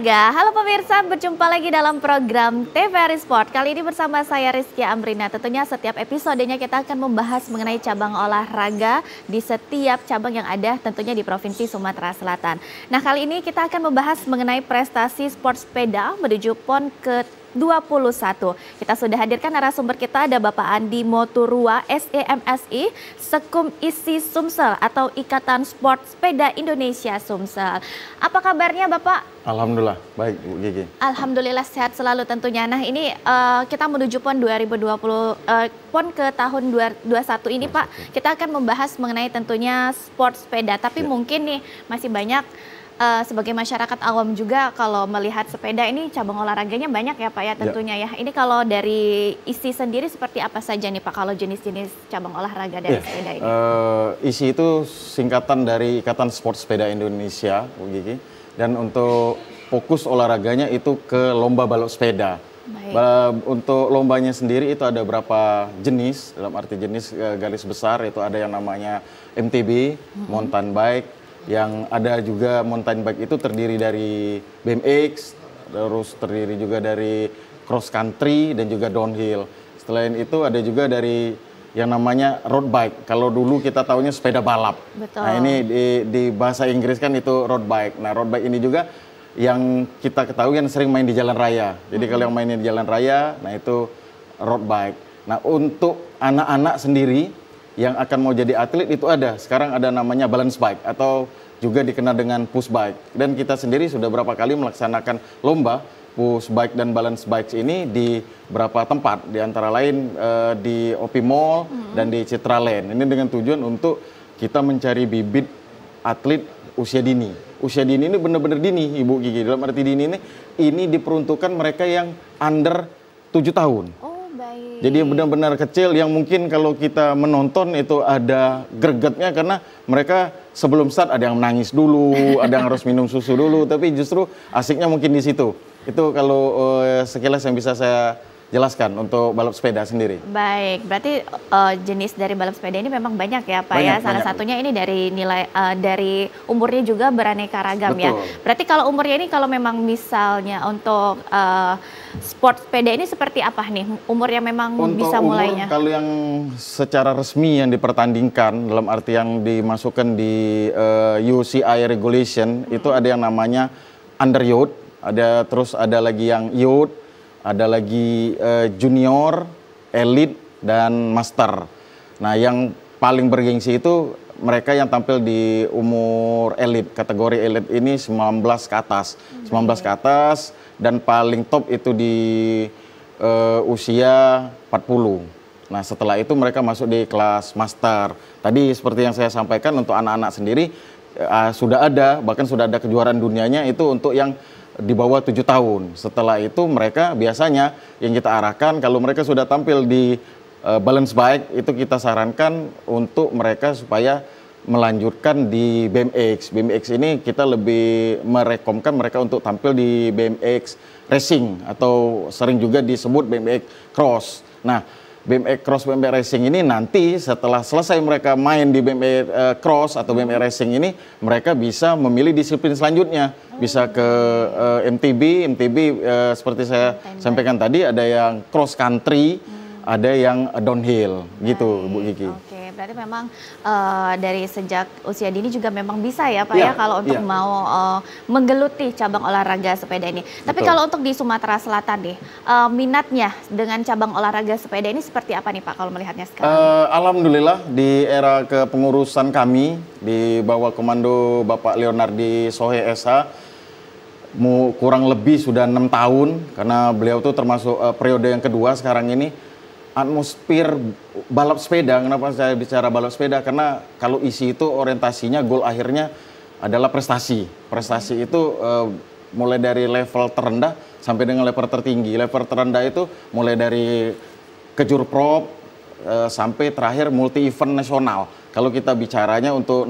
olahraga. Halo pemirsa, berjumpa lagi dalam program TVRI Sport. Kali ini bersama saya Rizky Amrina. Tentunya setiap episodenya kita akan membahas mengenai cabang olahraga di setiap cabang yang ada tentunya di Provinsi Sumatera Selatan. Nah, kali ini kita akan membahas mengenai prestasi sport sepeda menuju PON ke-21. Kita sudah hadirkan narasumber kita, ada Bapak Andi Moturua, SEMSI, Sekum ISI Sumsel atau Ikatan Sport Sepeda Indonesia Sumsel. Apa kabarnya Bapak? Alhamdulillah, baik Bu Gigi. Alhamdulillah sehat selalu tentunya. Nah ini kita menuju PON 2020, PON ke tahun 2021 ini Pak, kita akan membahas mengenai tentunya sport sepeda. Tapi mungkin nih masih banyak sebagai masyarakat awam juga kalau melihat sepeda ini cabang olahraganya banyak ya Pak ya tentunya ya. Ini kalau dari ISI sendiri seperti apa saja nih Pak kalau jenis-jenis cabang olahraga dari sepeda ini? ISI itu singkatan dari Ikatan Sport Sepeda Indonesia Bu Gigi. Dan untuk fokus olahraganya itu ke lomba balap sepeda. Untuk lombanya sendiri itu ada berapa jenis, dalam arti jenis garis besar itu ada yang namanya MTB, mountain bike. Yang ada juga mountain bike itu terdiri dari BMX, terus terdiri juga dari cross country dan juga downhill. Selain itu ada juga dari yang namanya road bike. Kalau dulu kita tahunya sepeda balap. Betul. Nah ini di bahasa Inggris kan itu road bike. Nah road bike ini juga yang kita ketahui yang sering main di jalan raya. Jadi kalau yang main di jalan raya, nah itu road bike. Nah untuk anak-anak sendiri yang akan mau jadi atlet itu ada. Sekarang ada namanya balance bike atau juga dikenal dengan push bike. Dan kita sendiri sudah berapa kali melaksanakan lomba push bike dan balance bike ini di beberapa tempat. Di antara lain di OP Mall dan di Citraland. Ini dengan tujuan untuk kita mencari bibit atlet usia dini. Usia dini ini benar-benar dini Ibu Gigi. Dalam arti dini ini diperuntukkan mereka yang under 7 tahun. Jadi benar-benar kecil yang mungkin kalau kita menonton itu ada gregetnya karena mereka sebelum start ada yang menangis dulu, ada yang harus minum susu dulu, tapi justru asiknya mungkin di situ. Itu kalau sekilas yang bisa saya jelaskan untuk balap sepeda sendiri. Baik, berarti jenis dari balap sepeda ini memang banyak ya Pak banyak, ya. Salah satunya ini dari nilai dari umurnya juga beraneka ragam. Betul. Ya. Berarti kalau umurnya ini kalau memang misalnya untuk sport sepeda ini seperti apa nih? Umurnya memang untuk bisa mulainya? Kalau yang secara resmi yang dipertandingkan dalam arti yang dimasukkan di UCI regulation itu ada yang namanya under youth, terus ada lagi yang youth, ada lagi junior, elite, dan master. Nah, yang paling bergengsi itu mereka yang tampil di umur elite. Kategori elite ini 19 ke atas. 19 ke atas dan paling top itu di usia 40. Nah, setelah itu mereka masuk di kelas master. Tadi seperti yang saya sampaikan untuk anak-anak sendiri sudah ada, bahkan sudah ada kejuaraan dunianya itu untuk yang di bawah 7 tahun. Setelah itu mereka biasanya yang kita arahkan kalau mereka sudah tampil di balance bike itu kita sarankan untuk mereka supaya melanjutkan di BMX. BMX ini kita lebih merekomkan mereka untuk tampil di BMX racing atau sering juga disebut BMX cross. Nah, BMX Cross BMX Racing ini nanti setelah selesai mereka main di BMX Cross atau BMX Racing ini mereka bisa memilih disiplin selanjutnya. Bisa ke MTB seperti saya sampaikan tadi ada yang cross country, ada yang downhill gitu Bu Gigi. Oke, berarti memang dari sejak usia dini juga memang bisa ya Pak ya kalau untuk mau menggeluti cabang olahraga sepeda ini. Tapi kalau untuk di Sumatera Selatan nih, minatnya dengan cabang olahraga sepeda ini seperti apa nih Pak kalau melihatnya sekarang? Alhamdulillah di era kepengurusan kami di bawah komando Bapak Leonardi Sohe SH, kurang lebih sudah 6 tahun karena beliau tuh termasuk periode yang kedua sekarang ini. Atmosfer balap sepeda, kenapa saya bicara balap sepeda? Karena kalau isi itu orientasinya, goal akhirnya adalah prestasi. Prestasi itu mulai dari level terendah sampai dengan level tertinggi. Level terendah itu mulai dari kejur prop sampai terakhir multi event nasional. Kalau kita bicaranya untuk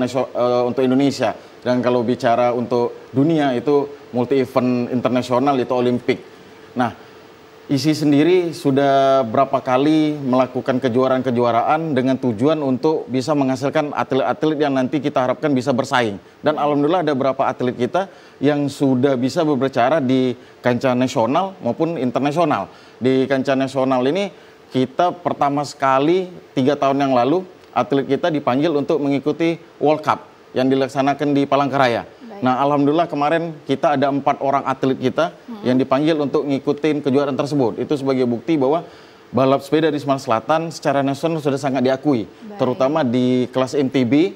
Indonesia, dan kalau bicara untuk dunia itu multi event internasional itu Olimpik. Nah, ISI sendiri sudah berapa kali melakukan kejuaraan-kejuaraan dengan tujuan untuk bisa menghasilkan atlet-atlet yang nanti kita harapkan bisa bersaing. Dan alhamdulillah ada beberapa atlet kita yang sudah bisa berbicara di kancah nasional maupun internasional. Di kancah nasional ini kita pertama sekali 3 tahun yang lalu atlet kita dipanggil untuk mengikuti World Cup yang dilaksanakan di Palangkaraya. Nah, alhamdulillah kemarin kita ada 4 orang atlet kita yang dipanggil untuk ngikutin kejuaraan tersebut. Itu sebagai bukti bahwa balap sepeda di Sumatera Selatan secara nasional sudah sangat diakui. Terutama di kelas MTB,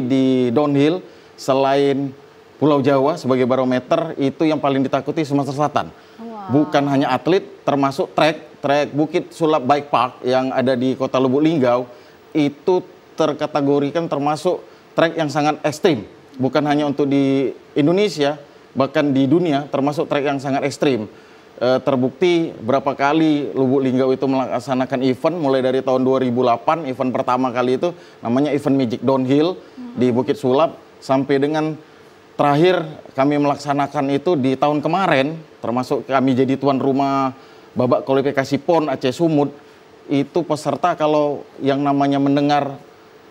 di downhill, selain Pulau Jawa sebagai barometer, itu yang paling ditakuti Sumatera Selatan. Bukan hanya atlet, termasuk trek Bukit Sulap Bike Park yang ada di Kota Lubuk Linggau, itu terkategorikan termasuk trek yang sangat ekstrim. Bukan hanya untuk di Indonesia, bahkan di dunia termasuk trek yang sangat ekstrim. Terbukti berapa kali Lubuk Linggau itu melaksanakan event mulai dari tahun 2008, event pertama kali itu namanya event Magic Downhill di Bukit Sulap, sampai dengan terakhir kami melaksanakan itu di tahun kemarin, termasuk kami jadi tuan rumah babak kualifikasi PON Aceh Sumut. Itu peserta kalau yang namanya mendengar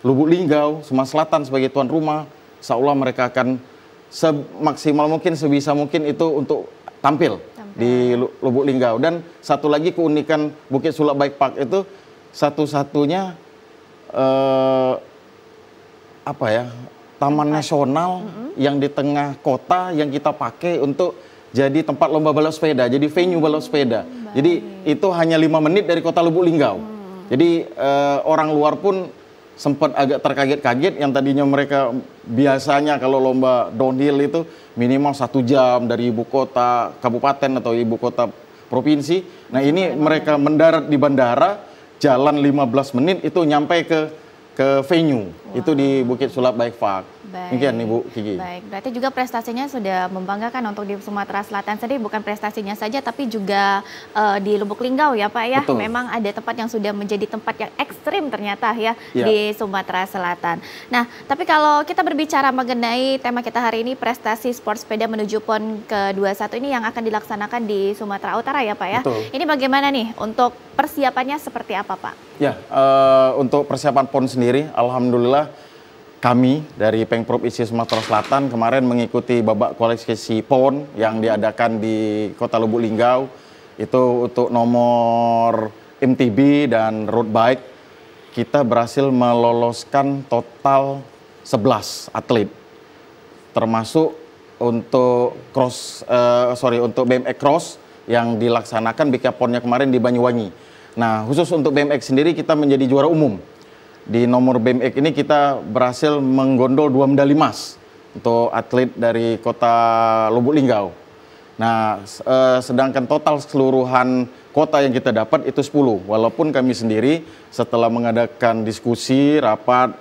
Lubuk Linggau, Sumatera Selatan sebagai tuan rumah, insya Allah mereka akan semaksimal mungkin, sebisa mungkin itu untuk tampil di Lubuk Linggau. Dan satu lagi keunikan Bukit Sulap Bike Park itu satu-satunya taman nasional yang di tengah kota yang kita pakai untuk jadi tempat lomba balap sepeda, jadi venue balap sepeda. Jadi itu hanya 5 menit dari kota Lubuk Linggau. Jadi orang luar pun sempat agak terkaget-kaget, yang tadinya mereka biasanya kalau lomba downhill itu minimal 1 jam dari ibu kota kabupaten atau ibu kota provinsi. Nah, ini mereka mendarat di bandara, jalan 15 menit itu nyampe ke venue. Itu di Bukit Sulap Bike Park. Mungkin Ibu Kiki. Baik, berarti juga prestasinya sudah membanggakan untuk di Sumatera Selatan sendiri, bukan prestasinya saja tapi juga di Lubuk Linggau ya Pak ya. Betul. Memang ada tempat yang sudah menjadi tempat yang ekstrim ternyata ya di Sumatera Selatan. Nah, tapi kalau kita berbicara mengenai tema kita hari ini, prestasi sport sepeda menuju PON ke-21 ini yang akan dilaksanakan di Sumatera Utara ya Pak ya. Betul. Ini bagaimana nih untuk persiapannya seperti apa Pak? Ya, untuk persiapan PON sendiri, alhamdulillah kami dari Pengprov ISI Sumatera Selatan kemarin mengikuti babak kualifikasi PON yang diadakan di Kota Lubuk Linggau. Itu untuk nomor MTB dan road bike. Kita berhasil meloloskan total 11 atlet. Termasuk untuk untuk BMX Cross yang dilaksanakan BK PON-nya kemarin di Banyuwangi. Nah, khusus untuk BMX sendiri kita menjadi juara umum. Di nomor BMX ini kita berhasil menggondol 2 medali emas untuk atlet dari Kota Lubuk Linggau. Nah, sedangkan total keseluruhan kota yang kita dapat itu 10. Walaupun kami sendiri setelah mengadakan diskusi, rapat,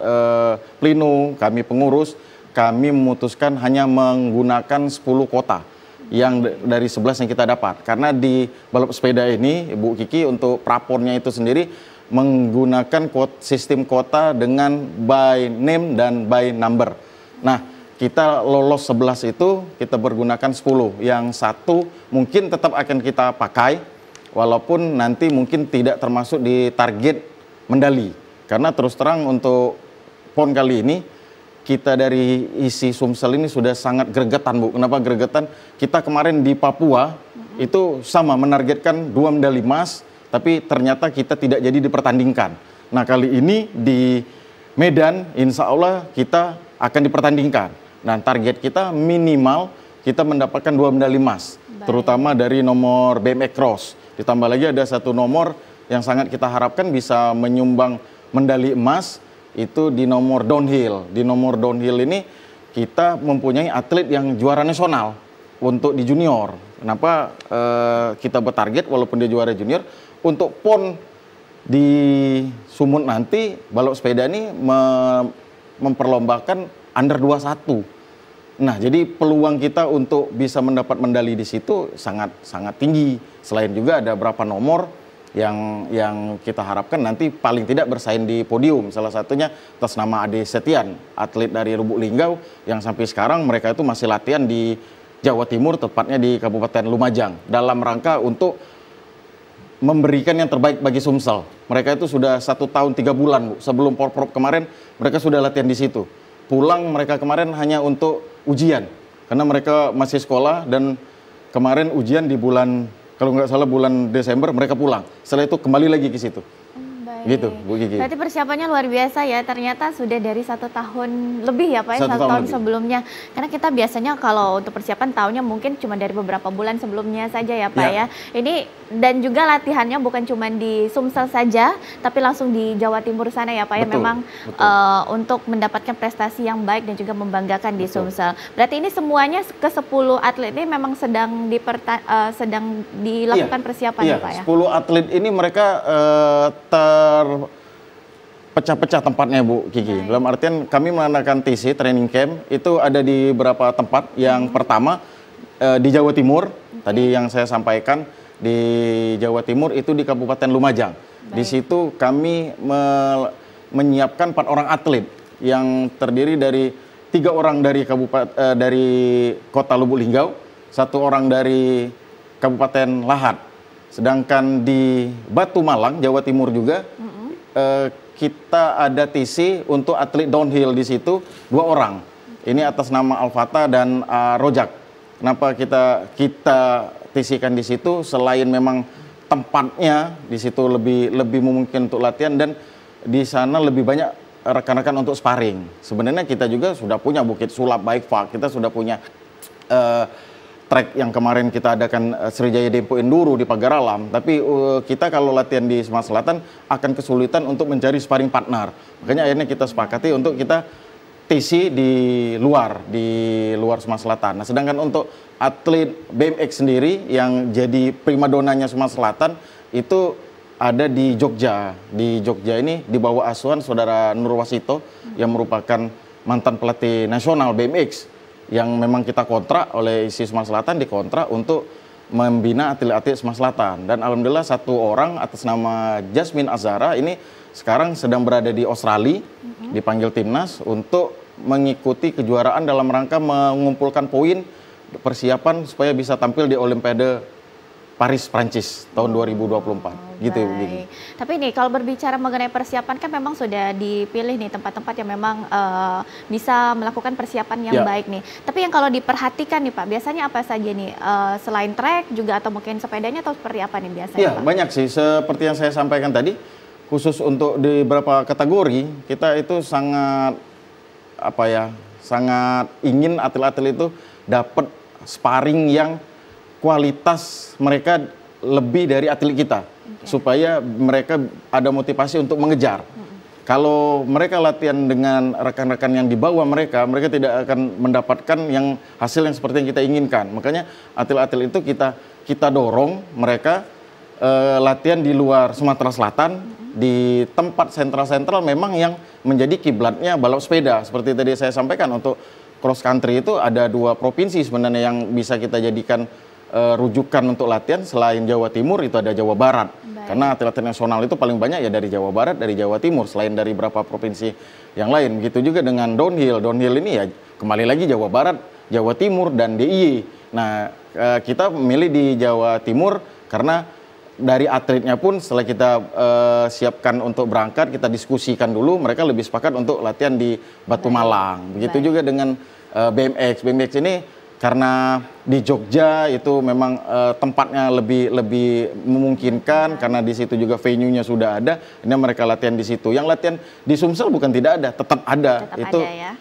pleno, kami pengurus, kami memutuskan hanya menggunakan 10 kota yang dari 11 yang kita dapat. Karena di balap sepeda ini, Ibu Kiki, untuk praponnya itu sendiri menggunakan sistem kota dengan by name dan by number. Nah, kita lolos 11 itu, kita bergunakan 10. Yang satu mungkin tetap akan kita pakai, walaupun nanti mungkin tidak termasuk di target medali. Karena terus terang untuk PON kali ini, kita dari ISI Sumsel ini sudah sangat gregetan, Bu. Kenapa gregetan? Kita kemarin di Papua itu sama menargetkan 2 medali emas, tapi ternyata kita tidak jadi dipertandingkan. Nah, kali ini di Medan, insya Allah kita akan dipertandingkan. Nah, target kita minimal kita mendapatkan 2 medali emas, terutama dari nomor BMX Cross. Ditambah lagi ada satu nomor yang sangat kita harapkan bisa menyumbang medali emas, itu di nomor downhill. Di nomor downhill ini kita mempunyai atlet yang juara nasional untuk di junior. Kenapa kita bertarget walaupun dia juara junior? Untuk PON di Sumut nanti balap sepeda ini memperlombakan under 21. Nah, jadi peluang kita untuk bisa mendapat medali di situ sangat tinggi. Selain juga ada beberapa nomor yang kita harapkan nanti paling tidak bersaing di podium. Salah satunya atas nama Ade Setian, atlet dari Lubuk Linggau yang sampai sekarang mereka itu masih latihan di Jawa Timur, tepatnya di Kabupaten Lumajang, dalam rangka untuk memberikan yang terbaik bagi Sumsel. Mereka itu sudah 1 tahun 3 bulan, Bu. Sebelum Porprov kemarin, mereka sudah latihan di situ. Pulang mereka kemarin hanya untuk ujian, karena mereka masih sekolah dan kemarin ujian di bulan, kalau nggak salah bulan Desember mereka pulang. Setelah itu kembali lagi ke situ. Gitu, Bu Gigi. Berarti persiapannya luar biasa ya, ternyata sudah dari 1 tahun lebih ya Pak ya, 1 tahun sebelumnya. Karena kita biasanya kalau untuk persiapan tahunnya mungkin cuma dari beberapa bulan sebelumnya saja ya Pak ya. Ini dan juga latihannya bukan cuma di Sumsel saja, tapi langsung di Jawa Timur sana ya Pak ya, memang untuk mendapatkan prestasi yang baik dan juga membanggakan di Sumsel. Berarti ini semuanya ke-10 atlet ini memang sedang dilakukan persiapan ya Pak ya? 10 atlet ini mereka pecah-pecah tempatnya Bu Kiki. Dalam artian kami mengadakan TC, training camp, itu ada di beberapa tempat. Yang pertama di Jawa Timur, tadi yang saya sampaikan, di Jawa Timur itu di Kabupaten Lumajang. Di situ kami menyiapkan 4 orang atlet yang terdiri dari 3 orang dari Kota Lubuk Linggau, 1 orang dari Kabupaten Lahat. Sedangkan di Batu Malang, Jawa Timur juga, kita ada TC untuk atlet downhill di situ 2 orang. Ini atas nama Alfata dan Rojak. Kenapa kita TC-kan di situ? Selain memang tempatnya di situ lebih memungkinkan untuk latihan dan di sana lebih banyak rekan-rekan untuk sparring. Sebenarnya kita juga sudah punya Bukit Sulap, Bike Park, kita sudah punya track yang kemarin kita adakan Sriwijaya Dempo Enduro di Pagar Alam, tapi kita kalau latihan di Sumatera Selatan akan kesulitan untuk mencari sparring partner. Makanya akhirnya kita sepakati untuk kita TC di luar Sumatera Selatan. Nah, sedangkan untuk atlet BMX sendiri yang jadi primadonanya Sumatera Selatan itu ada di Jogja. Di Jogja ini di bawah asuhan Saudara Nur Wasito yang merupakan mantan pelatih nasional BMX. Yang memang kita kontrak oleh isi Sumatera Selatan, dikontrak untuk membina atlet-atlet Sumatera Selatan. Dan alhamdulillah 1 orang atas nama Jasmine Azhara ini sekarang sedang berada di Australia, dipanggil timnas untuk mengikuti kejuaraan dalam rangka mengumpulkan poin persiapan supaya bisa tampil di Olimpiade Paris, Prancis tahun 2024. Gitu. Tapi nih kalau berbicara mengenai persiapan kan memang sudah dipilih nih tempat-tempat yang memang bisa melakukan persiapan yang baik nih. Tapi yang kalau diperhatikan nih Pak, biasanya apa saja nih selain trek juga atau mungkin sepedanya atau seperti apa nih biasanya? Iya, Pak? banyak sih. Seperti yang saya sampaikan tadi, khusus untuk di beberapa kategori kita itu sangat sangat ingin atlet-atlet itu dapat sparring yang kualitas mereka lebih dari atlet kita, supaya mereka ada motivasi untuk mengejar. Kalau mereka latihan dengan rekan-rekan yang di bawah mereka tidak akan mendapatkan hasil yang seperti yang kita inginkan. Makanya atlet-atlet itu kita dorong mereka latihan di luar Sumatera Selatan, di tempat sentral-sentral memang yang menjadi kiblatnya balap sepeda. Seperti tadi saya sampaikan, untuk cross country itu ada 2 provinsi sebenarnya yang bisa kita jadikan rujukan untuk latihan. Selain Jawa Timur itu ada Jawa Barat. Karena atlet nasional itu paling banyak ya dari Jawa Barat, dari Jawa Timur, selain dari beberapa provinsi yang lain. Begitu juga dengan downhill. Downhill ini ya kembali lagi Jawa Barat, Jawa Timur, dan DIY. Nah, kita memilih di Jawa Timur karena dari atletnya pun setelah kita siapkan untuk berangkat, kita diskusikan dulu, mereka lebih sepakat untuk latihan di Batu Malang. Begitu juga dengan BMX. BMX ini karena di Jogja itu memang tempatnya lebih memungkinkan, karena di situ juga venue-nya sudah ada. Ini mereka latihan di situ. Yang latihan di Sumsel bukan tidak ada, tetap ada. Itu ada, ya?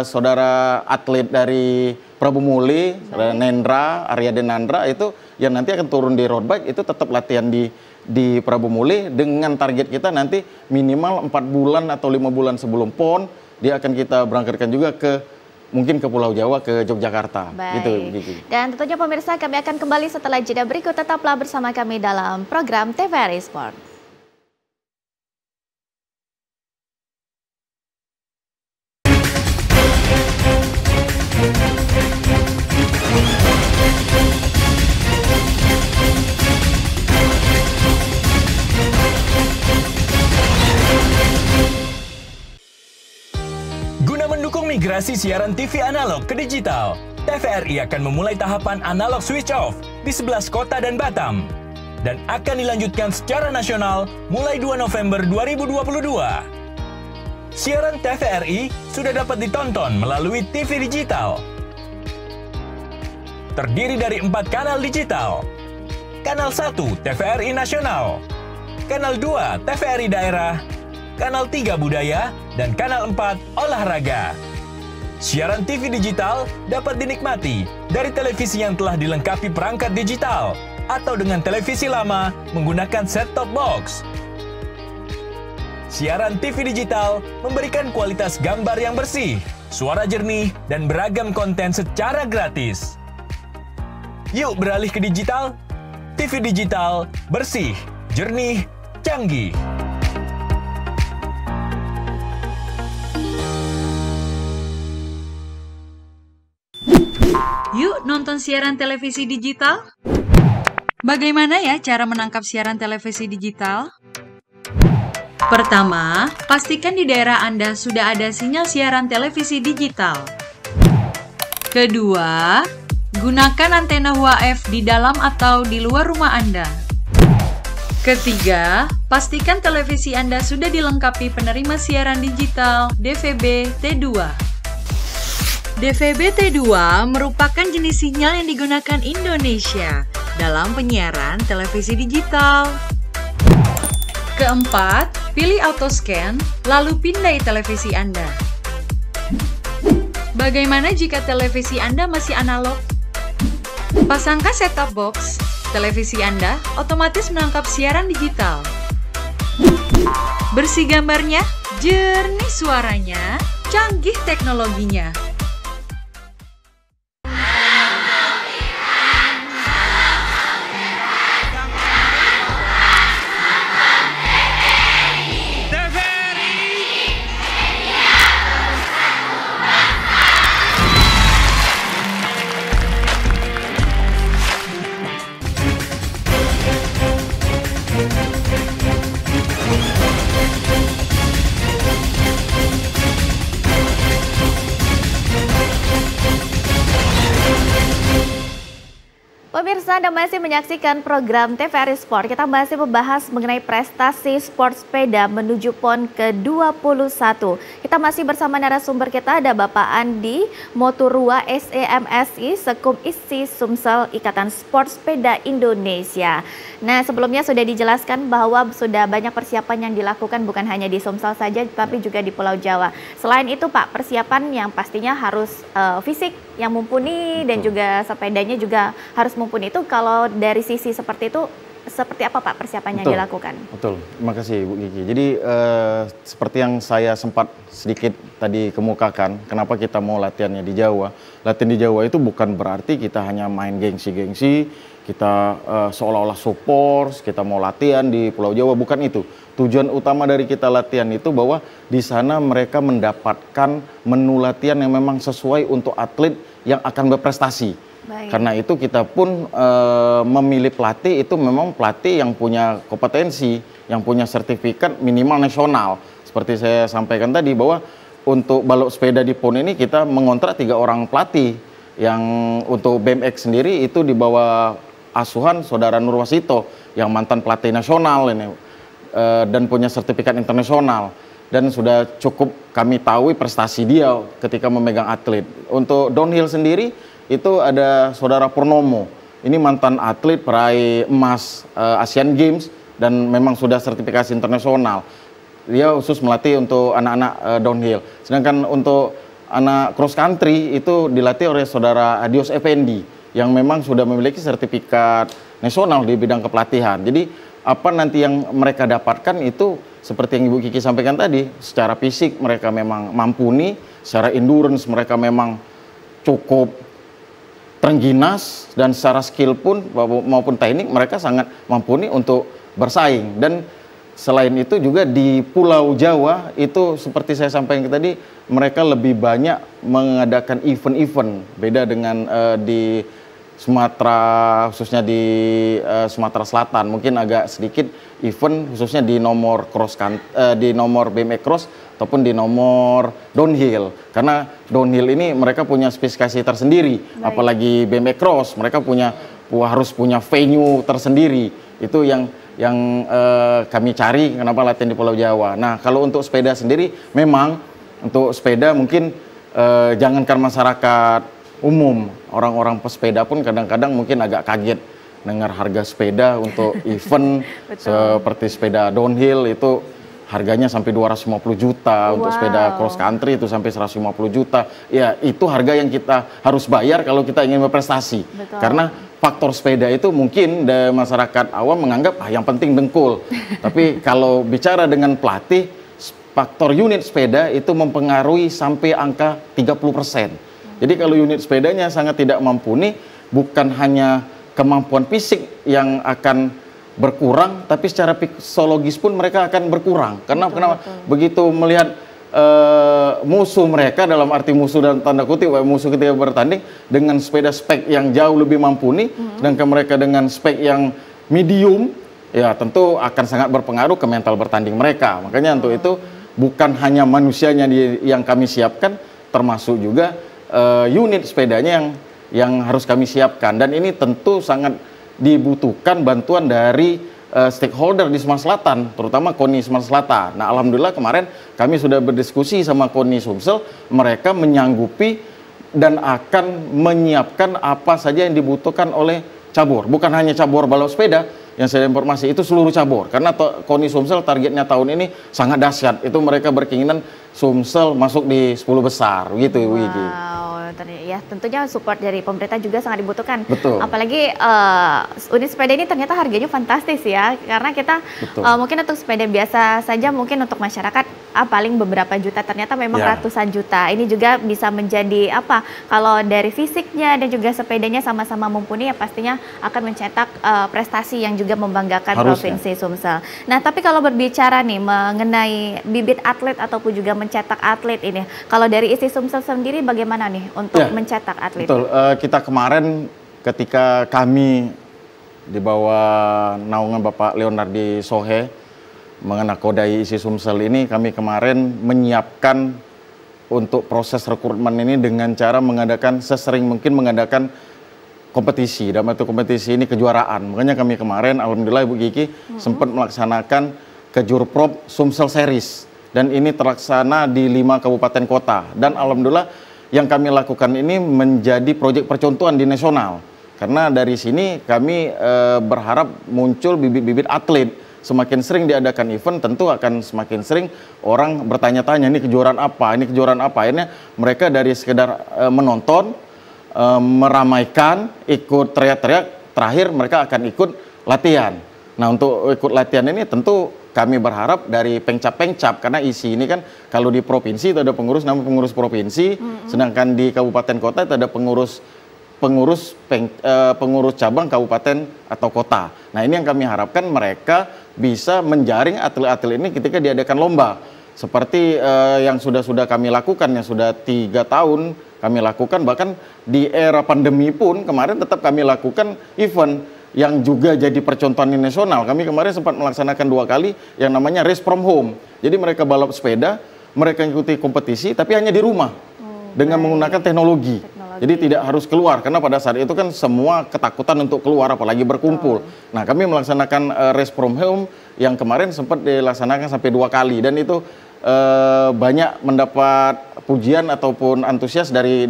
Saudara atlet dari Prabu Muli, Nendra, Arya Denandra itu yang nanti akan turun di road bike itu tetap latihan di Prabu Muli, dengan target kita nanti minimal 4 bulan atau 5 bulan sebelum PON dia akan kita berangkatkan juga mungkin ke Pulau Jawa, ke Yogyakarta. Gitu. Dan tentunya pemirsa, kami akan kembali setelah jeda berikut. Tetaplah bersama kami dalam program TVRI Sport. Migrasi siaran TV analog ke digital, TVRI akan memulai tahapan analog switch off di 11 kota dan Batam. dan akan dilanjutkan secara nasional mulai 2 November 2022. Siaran TVRI sudah dapat ditonton melalui TV digital. Terdiri dari 4 kanal digital. Kanal 1 TVRI Nasional, Kanal 2 TVRI Daerah, Kanal 3 Budaya, dan Kanal 4 Olahraga. Siaran TV digital dapat dinikmati dari televisi yang telah dilengkapi perangkat digital atau dengan televisi lama menggunakan set-top box. Siaran TV digital memberikan kualitas gambar yang bersih, suara jernih, dan beragam konten secara gratis. Yuk beralih ke digital. TV digital, bersih, jernih, canggih. Yuk nonton siaran televisi digital. Bagaimana ya cara menangkap siaran televisi digital? Pertama, pastikan di daerah Anda sudah ada sinyal siaran televisi digital. Kedua, gunakan antena UHF di dalam atau di luar rumah Anda. Ketiga, pastikan televisi Anda sudah dilengkapi penerima siaran digital DVB T2. DVB T2 merupakan jenis sinyal yang digunakan Indonesia dalam penyiaran televisi digital. Keempat, pilih autoscan, lalu pindai televisi Anda. Bagaimana jika televisi Anda masih analog? Pasangkan set-top box, televisi Anda otomatis menangkap siaran digital. Bersih gambarnya, jernih suaranya, canggih teknologinya. Pemirsa, Anda masih menyaksikan program TVRI Sport. Kita masih membahas mengenai prestasi sport sepeda menuju PON ke-21. Kita masih bersama narasumber kita, ada Bapak Andi Moturua, SEMSI, Sekum ISI Sumsel Ikatan Sport Sepeda Indonesia. Nah, sebelumnya sudah dijelaskan bahwa sudah banyak persiapan yang dilakukan bukan hanya di Sumsel saja, tapi juga di Pulau Jawa. Selain itu Pak, persiapan yang pastinya harus fisik yang mumpuni dan juga sepedanya juga harus mumpuni. Itu kalau dari sisi seperti itu, seperti apa Pak persiapan yang dilakukan? Betul, terima kasih Bu Kiki. Jadi seperti yang saya sempat sedikit tadi kemukakan, kenapa kita mau latihannya di Jawa. Latihan di Jawa itu bukan berarti kita hanya main gengsi-gengsi, kita seolah-olah support, kita mau latihan di Pulau Jawa, bukan itu. Tujuan utama dari kita latihan itu bahwa di sana mereka mendapatkan menu latihan yang memang sesuai untuk atlet yang akan berprestasi. Baik. Karena itu kita pun memilih pelatih itu memang pelatih yang punya kompetensi, yang punya sertifikat minimal nasional. Seperti saya sampaikan tadi bahwa untuk balap sepeda di PON ini kita mengontrak 3 orang pelatih. Yang untuk BMX sendiri itu di bawah asuhan Saudara Nurwasito yang mantan pelatih nasional ini dan punya sertifikat internasional. Dan sudah cukup kami tahu prestasi dia ketika memegang atlet. Untuk downhill sendiri itu ada Saudara Purnomo. Ini mantan atlet peraih emas Asian Games dan memang sudah sertifikasi internasional. Dia khusus melatih untuk anak-anak downhill. Sedangkan untuk anak cross country itu dilatih oleh Saudara Adios Effendi yang memang sudah memiliki sertifikat nasional di bidang kepelatihan. Jadi apa nanti yang mereka dapatkan itu seperti yang Ibu Kiki sampaikan tadi, secara fisik mereka memang mampuni, secara endurance mereka memang cukup terengginas, dan secara skill pun maupun teknik mereka sangat mampuni untuk bersaing. Dan selain itu juga di Pulau Jawa itu seperti saya sampaikan tadi, mereka lebih banyak mengadakan event-event, beda dengan di Sumatera, khususnya di Sumatera Selatan mungkin agak sedikit event khususnya di nomor di nomor BMX cross ataupun di nomor downhill, karena downhill ini mereka punya spesifikasi tersendiri. Baik. Apalagi BMX cross mereka harus punya venue tersendiri Itu yang kami cari kenapa latihan di Pulau Jawa. Nah, kalau untuk sepeda sendiri, memang untuk sepeda mungkin jangankan masyarakat umum, orang-orang pesepeda pun kadang-kadang mungkin agak kaget dengar harga sepeda untuk event seperti sepeda downhill itu harganya sampai 250 juta, untuk sepeda cross country itu sampai 150 juta. Ya, itu harga yang kita harus bayar kalau kita ingin berprestasi. Betul. Karena faktor sepeda itu mungkin masyarakat awam menganggap yang penting dengkul. Tapi kalau bicara dengan pelatih, faktor unit sepeda itu mempengaruhi sampai angka 30%. Jadi kalau unit sepedanya sangat tidak mumpuni, bukan hanya kemampuan fisik yang akan berkurang, tapi secara psikologis pun mereka akan berkurang. Karena begitu melihat musuh mereka, dalam arti musuh dalam tanda kutip, musuh ketika bertanding dengan sepeda spek yang jauh lebih mumpuni, sedangkan mereka dengan spek yang medium, ya tentu akan sangat berpengaruh ke mental bertanding mereka. Makanya untuk itu bukan hanya manusianya yang kami siapkan, termasuk juga unit sepedanya yang harus kami siapkan. Dan ini tentu sangat dibutuhkan bantuan dari stakeholder di Sumatera Selatan, terutama KONI Sumatera Selatan. Nah, alhamdulillah kemarin kami sudah berdiskusi sama KONI Sumsel, mereka menyanggupi dan akan menyiapkan apa saja yang dibutuhkan oleh cabur. Bukan hanya cabur balap sepeda, yang saya informasi itu seluruh cabur. Karena KONI Sumsel targetnya tahun ini sangat dahsyat. Itu mereka berkeinginan Sumsel masuk di 10 besar, gitu. Ya tentunya support dari pemerintah juga sangat dibutuhkan. Betul. Apalagi unit sepeda ini ternyata harganya fantastis ya, karena kita mungkin untuk sepeda biasa saja mungkin untuk masyarakat paling beberapa juta, ternyata memang ratusan juta. Ini juga bisa menjadi kalau dari fisiknya dan juga sepedanya sama-sama mumpuni, ya pastinya akan mencetak prestasi yang juga membanggakan Provinsi Sumsel. Nah, tapi kalau berbicara nih mengenai bibit atlet ataupun juga mencetak atlet ini, kalau dari isi Sumsel sendiri bagaimana nih untuk mencetak atlet? Betul, kita kemarin ketika kami di bawah naungan Bapak Leonardi Sohe mengenakodai isi Sumsel ini, kami kemarin menyiapkan untuk proses rekrutmen ini dengan cara mengadakan sesering mungkin mengadakan kompetisi. Dalam itu kompetisi ini kejuaraan. Makanya kami kemarin, alhamdulillah Ibu Kiki sempat melaksanakan Kejurprop Sumsel Series. Dan ini terlaksana di 5 kabupaten kota. Dan alhamdulillah yang kami lakukan ini menjadi proyek percontohan di nasional. Karena dari sini kami berharap muncul bibit-bibit atlet. Semakin sering diadakan event, tentu akan semakin sering orang bertanya-tanya, ini kejuaraan apa, ini kejuaraan apa. Akhirnya mereka dari sekedar menonton, meramaikan, ikut teriak-teriak, terakhir mereka akan ikut latihan. Nah, untuk ikut latihan ini tentu kami berharap dari pengcap-pengcap, karena isi ini kan kalau di provinsi itu ada pengurus, namanya pengurus provinsi, sedangkan di kabupaten kota itu ada pengurus cabang kabupaten atau kota. Nah, ini yang kami harapkan mereka bisa menjaring atlet-atlet ini ketika diadakan lomba. Seperti yang sudah kami lakukan, yang sudah 3 tahun kami lakukan, bahkan di era pandemi pun kemarin tetap kami lakukan event yang juga jadi percontohan nasional. Kami kemarin sempat melaksanakan 2 kali yang namanya race from home. Jadi mereka balap sepeda, mereka ikuti kompetisi, tapi hanya di rumah dengan menggunakan teknologi. Jadi tidak harus keluar, karena pada saat itu kan semua ketakutan untuk keluar, apalagi berkumpul. Nah, kami melaksanakan race from home yang kemarin sempat dilaksanakan sampai 2 kali, dan itu banyak mendapat pujian ataupun antusias dari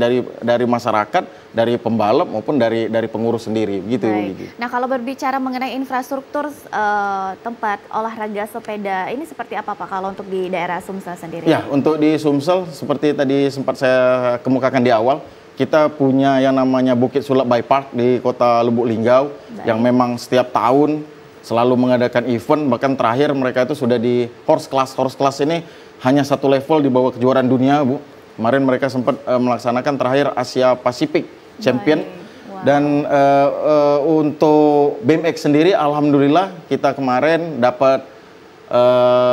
masyarakat, dari pembalap maupun dari pengurus sendiri, gitu. Nah, kalau berbicara mengenai infrastruktur tempat olahraga sepeda ini seperti apa Pak kalau untuk di daerah Sumsel sendiri? Ya, untuk di Sumsel seperti tadi sempat saya kemukakan di awal, kita punya yang namanya Bukit Sulap Bike Park di Kota Lubuk Linggau, yang memang setiap tahun selalu mengadakan event. Bahkan terakhir mereka itu sudah di horse class ini hanya 1 level di bawah kejuaraan dunia, Bu. Kemarin mereka sempat melaksanakan terakhir Asia Pacific Champion. Dan untuk BMX sendiri, alhamdulillah kita kemarin dapat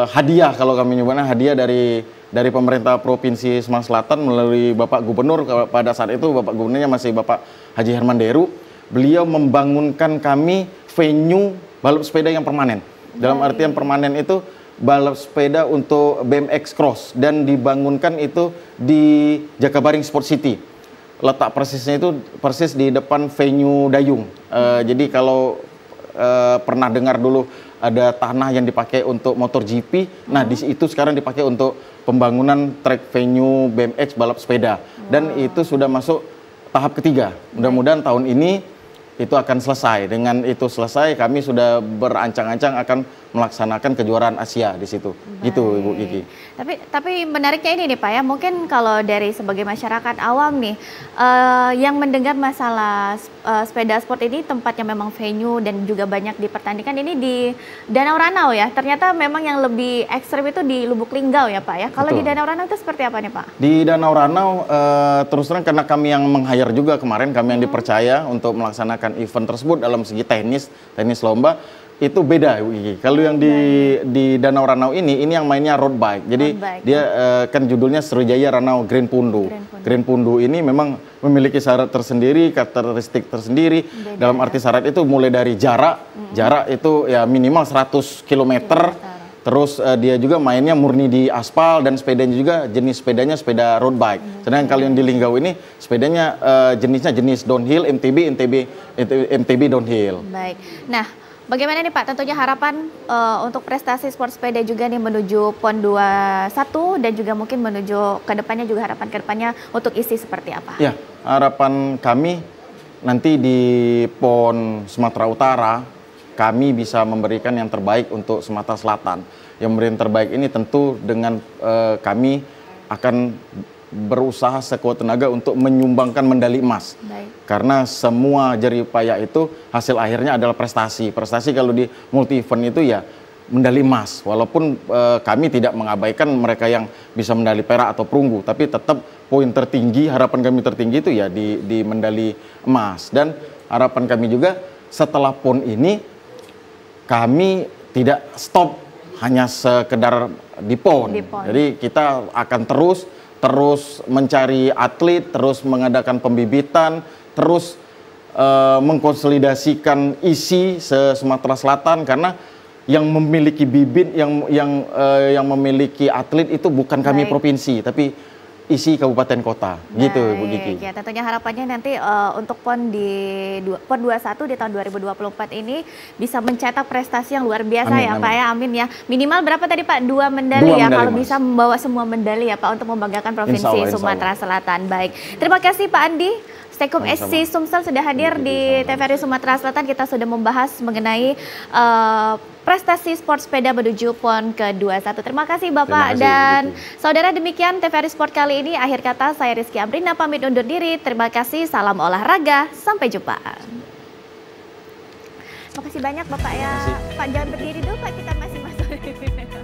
hadiah, kalau kami nyebutnya hadiah dari pemerintah Provinsi Sumatera Selatan melalui Bapak Gubernur. Pada saat itu Bapak Gubernurnya masih Bapak Haji Herman Deru. Beliau membangunkan kami venue balap sepeda yang permanen. Dalam artian permanen itu balap sepeda untuk BMX Cross, dan dibangunkan itu di Jakabaring Sport City. Letak persisnya itu persis di depan venue Dayung. Jadi kalau pernah dengar dulu ada tanah yang dipakai untuk motor GP. Nah, di itu sekarang dipakai untuk pembangunan track venue BMX balap sepeda. Dan itu sudah masuk tahap ketiga. Mudah-mudahan tahun ini itu akan selesai. Dengan itu selesai, kami sudah berancang-ancang akan melaksanakan kejuaraan Asia di situ. Baik. Gitu, Ibu Kiki. Tapi menariknya ini nih Pak ya, mungkin kalau dari sebagai masyarakat awam nih, yang mendengar masalah sepeda sport ini tempatnya memang venue dan juga banyak dipertandingkan ini di Danau Ranau ya. Ternyata memang yang lebih ekstrim itu di Lubuk Linggau ya Pak ya. Kalau di Danau Ranau itu seperti apa nih Pak? Di Danau Ranau, terus terang karena kami yang meng-hire juga kemarin, kami yang dipercaya untuk melaksanakan event tersebut dalam segi tenis lomba, itu beda Ibu Kiki. Kalau yang di Danau Ranau ini yang mainnya road bike. Jadi dia kan judulnya Sriwijaya Ranau Grand Pundu. Grand Pundu ini memang memiliki syarat tersendiri, karakteristik tersendiri. Dalam arti syarat itu mulai dari jarak itu ya minimal 100 km. Terus dia juga mainnya murni di aspal dan sepedanya juga jenis sepedanya sepeda road bike. Sedangkan kalau yang di Linggau ini sepedanya jenisnya jenis downhill, MTB downhill. Baik. Nah, bagaimana nih Pak? Tentunya harapan untuk prestasi sport sepeda juga nih menuju PON 21 dan juga mungkin menuju ke depannya juga harapan ke depannya untuk isi seperti apa? Ya, harapan kami nanti di PON Sumatera Utara kami bisa memberikan yang terbaik untuk Sumatera Selatan. Yang memberikan terbaik ini tentu dengan kami akan berusaha sekuat tenaga untuk menyumbangkan medali emas. Baik. Karena semua jerih payah itu hasil akhirnya adalah prestasi. Prestasi kalau di multi event itu ya medali emas. Walaupun kami tidak mengabaikan mereka yang bisa medali perak atau perunggu, tapi tetap poin tertinggi, harapan kami tertinggi itu ya di medali emas. Dan harapan kami juga setelah PON ini kami tidak stop hanya sekedar di PON. Jadi kita akan terus mencari atlet, terus mengadakan pembibitan, terus mengkonsolidasikan isi se-Sumatera Selatan karena yang memiliki bibit, yang memiliki atlet itu bukan kami provinsi, tapi isi kabupaten kota. Gitu Bu Kiki. Ya, tentunya harapannya nanti untuk PON 21 di tahun 2024 ini bisa mencetak prestasi yang luar biasa ya Pak ya. Amin ya. Minimal berapa tadi Pak? 2 medali ya, kalau bisa membawa semua medali ya Pak untuk membanggakan provinsi Sumatera Selatan. Baik. Terima kasih Pak Andi. Stekum SC Sumsel sudah hadir di TVRI Sumatera Selatan. Kita sudah membahas mengenai prestasi sport sepeda menuju PON ke-21. Terima kasih Bapak. Dan saudara, demikian TVRI Sport kali ini. Akhir kata saya Rizky Amrina pamit undur diri. Terima kasih, salam olahraga, sampai jumpa. Terima kasih banyak Bapak ya. Pak jangan berdiri dulu Pak, kita masih masuk.